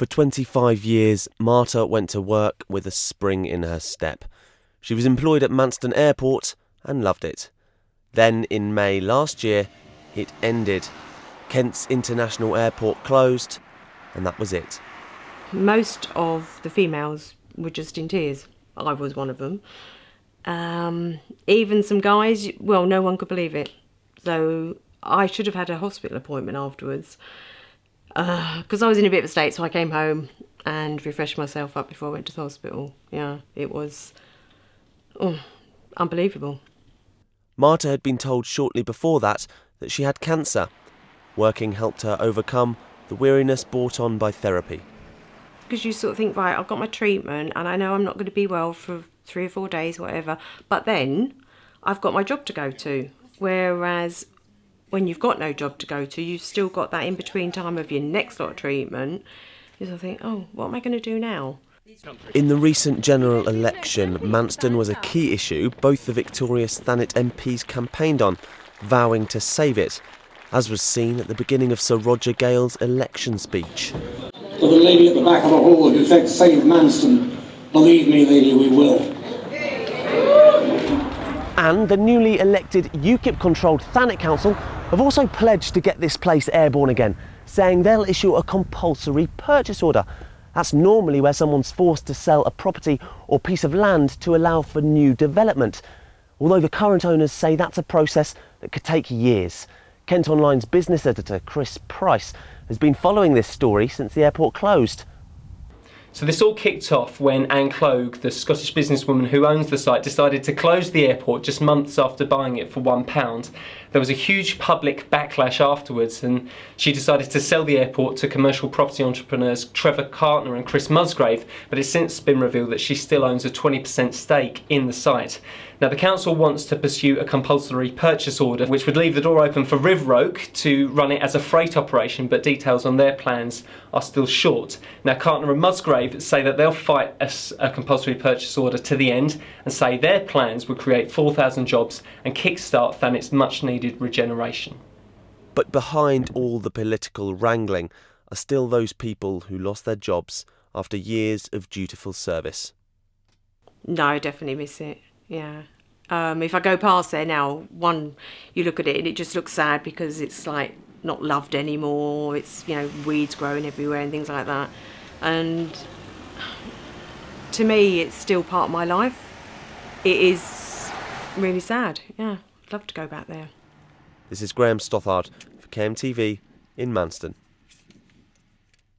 For 25 years, Marta went to work with a spring in her step. She was employed at Manston Airport and loved it. Then, in May last year, it ended. Kent's International Airport closed, and that was it. Most of the females were just in tears. I was one of them. Even some guys, well, no one could believe it. So I should have had a hospital appointment afterwards. Because I was in a bit of a state, so I came home and refreshed myself up before I went to the hospital. Yeah, it was unbelievable. Marta had been told shortly before that she had cancer. Working helped her overcome the weariness brought on by therapy. Because you sort of think, right, I've got my treatment and I know I'm not going to be well for 3 or 4 days, whatever. But then I've got my job to go to. Whereas when you've got no job to go to, you've still got that in-between time of your next lot of treatment. You sort of think, oh, what am I going to do now? In the recent general election, Manston was a key issue both the victorious Thanet MPs campaigned on, vowing to save it, as was seen at the beginning of Sir Roger Gale's election speech. To the lady at the back of the hall who said, "Save Manston," believe me, lady, we will. And the newly elected UKIP-controlled Thanet Council have also pledged to get this place airborne again, saying they'll issue a compulsory purchase order. That's normally where someone's forced to sell a property or piece of land to allow for new development. Although the current owners say that's a process that could take years. Kent Online's business editor, Chris Price, has been following this story since the airport closed. So this all kicked off when Anne Clogue, the Scottish businesswoman who owns the site, decided to close the airport just months after buying it for £1. There was a huge public backlash afterwards, and she decided to sell the airport to commercial property entrepreneurs Trevor Cartner and Chris Musgrave, but it's since been revealed that she still owns a 20% stake in the site. Now, the council wants to pursue a compulsory purchase order, which would leave the door open for Riveroke to run it as a freight operation, but details on their plans are still short. Now, Cartner and Musgrave say that they'll fight a compulsory purchase order to the end and say their plans would create 4,000 jobs and kickstart Thanet's much-needed regeneration. But behind all the political wrangling are still those people who lost their jobs after years of dutiful service. No, I definitely miss it. Yeah. If I go past there now, you look at it and it just looks sad because it's like not loved anymore. It's, weeds growing everywhere and things like that. And to me, it's still part of my life. It is really sad. Yeah, I'd love to go back there. This is Graham Stothard for KMTV in Manston.